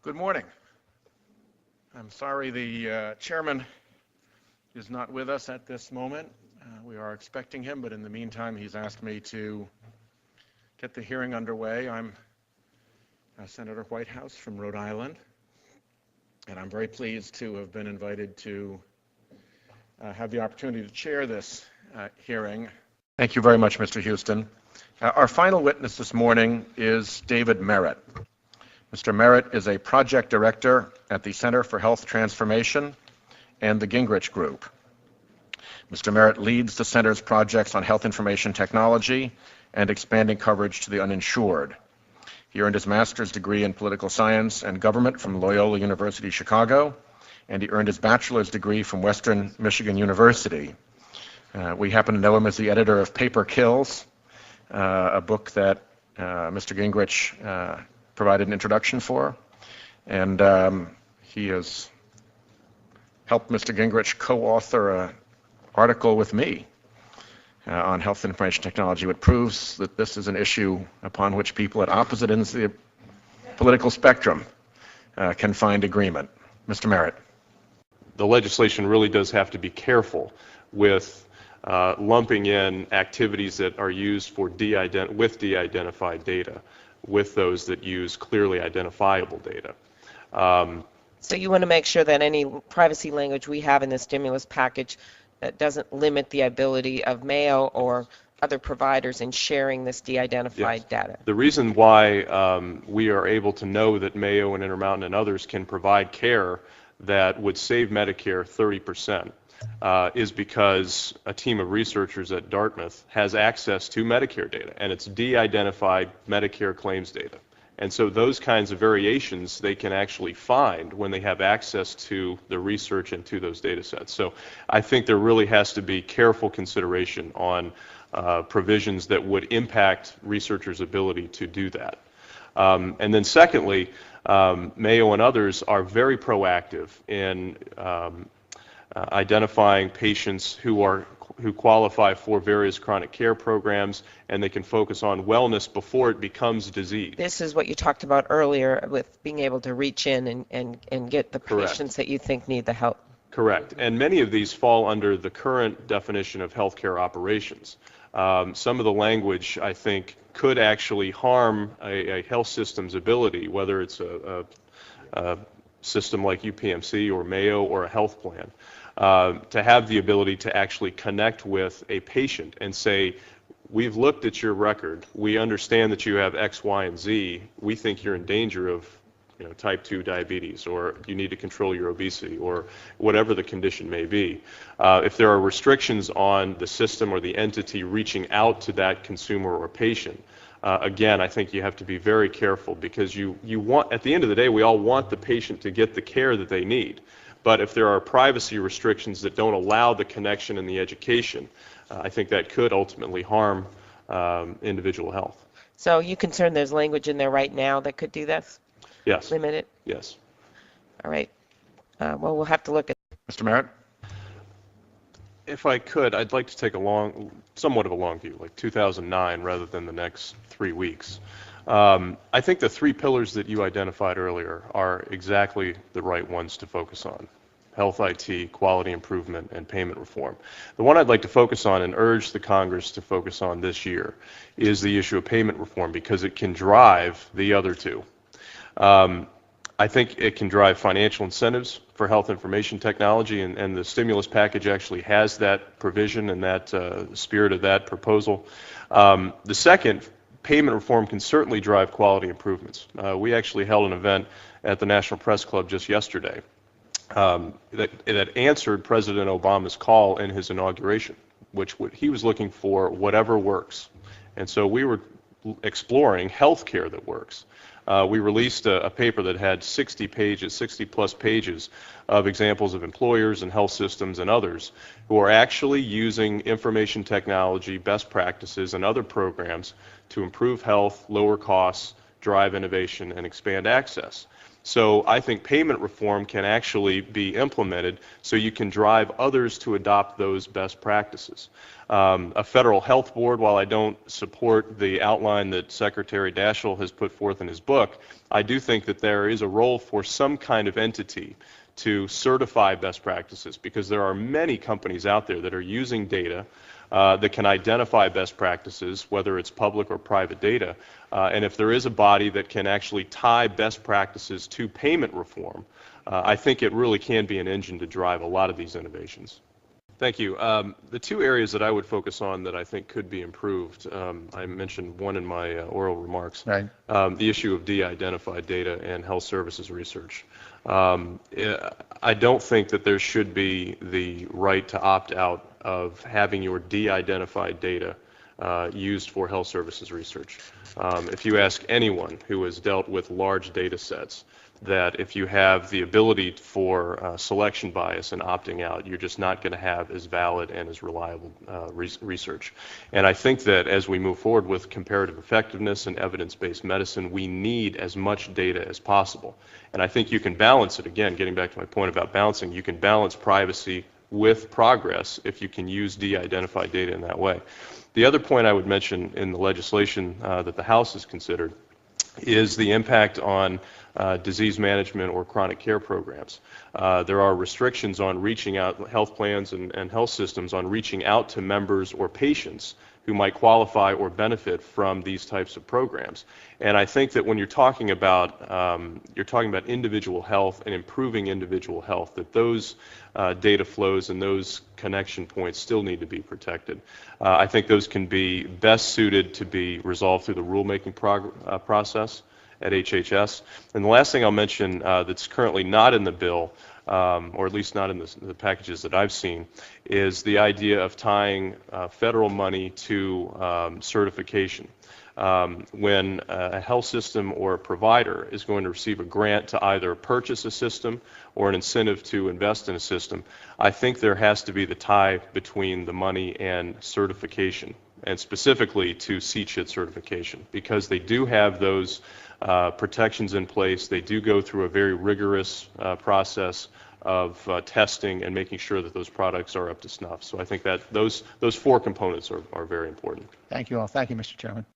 Good morning. I'm sorry the chairman is not with us at this moment. We are expecting him, but in the meantime, he's asked me to get the hearing underway. I'm Senator Whitehouse from Rhode Island, and I'm very pleased to have been invited to have the opportunity to chair this hearing. Thank you very much, Mr. Houston. Our final witness this morning is David Merritt. Mr. Merritt is a project director at the Center for Health Transformation and the Gingrich Group. Mr. Merritt leads the center's projects on health information technology and expanding coverage to the uninsured. He earned his master's degree in political science and government from Loyola University, Chicago, and he earned his bachelor's degree from Western Michigan University. We happen to know him as the editor of Paper Kills, a book that Mr. Gingrich provided an introduction for, and he has helped Mr. Gingrich co-author an article with me on health information technology, which proves that this is an issue upon which people at opposite ends of the political spectrum can find agreement. Mr. Merritt. The legislation really does have to be careful with lumping in activities that are used for de-identified data with those that use clearly identifiable data. So you want to make sure that any privacy language we have in the stimulus package doesn't limit the ability of Mayo or other providers in sharing this de-identified data. The reason why we are able to know that Mayo and Intermountain and others can provide care that would save Medicare 30% is because a team of researchers at Dartmouth has access to Medicare data, and it's de-identified Medicare claims data. And so those kinds of variations they can actually find when they have access to the research and to those data sets. So I think there really has to be careful consideration on provisions that would impact researchers' ability to do that. And then secondly, Mayo and others are very proactive in identifying patients who qualify for various chronic care programs, and they can focus on wellness before it becomes disease. This is what you talked about earlier with being able to reach in and get the patients that you think need the help. Correct. And many of these fall under the current definition of healthcare operations. Some of the language, I think, could actually harm a health system's ability, whether it's a system like UPMC or Mayo or a health plan, to have the ability to actually connect with a patient and say, we've looked at your record, we understand that you have X, Y, and Z, we think you're in danger of type 2 diabetes, or you need to control your obesity, or whatever the condition may be. If there are restrictions on the system or the entity reaching out to that consumer or patient, again, I think you have to be very careful, because you want, at the end of the day, we all want the patient to get the care that they need. But if there are privacy restrictions that don't allow the connection and the education, I think that could ultimately harm individual health. So you concerned there's language in there right now that could do this? Yes. Limit it? Yes. All right. Well, we'll have to look at Mr. Merritt. If I could, I'd like to take somewhat of a long view, like 2009 rather than the next 3 weeks. I think the 3 pillars that you identified earlier are exactly the right ones to focus on: health IT, quality improvement, and payment reform. The one I'd like to focus on and urge the Congress to focus on this year is the issue of payment reform, because it can drive the other 2. I think it can drive financial incentives for health information technology, and the stimulus package actually has that provision and that spirit of that proposal. The second, payment reform can certainly drive quality improvements. We actually held an event at the National Press Club just yesterday that answered President Obama's call in his inauguration, which he was looking for whatever works. And so we were exploring health care that works. We released a paper that had 60 plus pages of examples of employers and health systems and others who are actually using information technology, best practices, and other programs to improve health, lower costs, drive innovation, and expand access. So I think payment reform can actually be implemented so you can drive others to adopt those best practices. A federal health board, while I don't support the outline that Secretary Daschle has put forth in his book, I do think that there is a role for some kind of entity to certify best practices, because there are many companies out there that are using data that can identify best practices, whether it's public or private data. And if there is a body that can actually tie best practices to payment reform, I think it really can be an engine to drive a lot of these innovations. Thank you. The two areas that I would focus on that I think could be improved, I mentioned one in my oral remarks, Right. The issue of de-identified data and health services research. I don't think that there should be the right to opt out of having your de-identified data used for health services research. If you ask anyone who has dealt with large data sets, that if you have the ability for selection bias and opting out, you're just not going to have as valid and as reliable research. And I think that as we move forward with comparative effectiveness and evidence-based medicine, we need as much data as possible. And I think you can balance it, again, getting back to my point about balancing, you can balance privacy with progress if you can use de-identified data in that way. The other point I would mention in the legislation that the House has considered is the impact on disease management or chronic care programs. There are restrictions on reaching out, health plans and health systems on reaching out to members or patients who might qualify or benefit from these types of programs. And I think that when you're talking about individual health and improving individual health, that those data flows and those connection points still need to be protected. I think those can be best suited to be resolved through the rulemaking process at HHS. And the last thing I'll mention that's currently not in the bill, or at least not in the packages that I've seen, is the idea of tying federal money to certification. When a health system or a provider is going to receive a grant to either purchase a system or an incentive to invest in a system, I think there has to be the tie between the money and certification, and specifically to CCHIT certification, because they do have those protections in place. They do go through a very rigorous process of testing and making sure that those products are up to snuff. So I think that those four components are very important. Thank you all. Thank you, Mr. Chairman.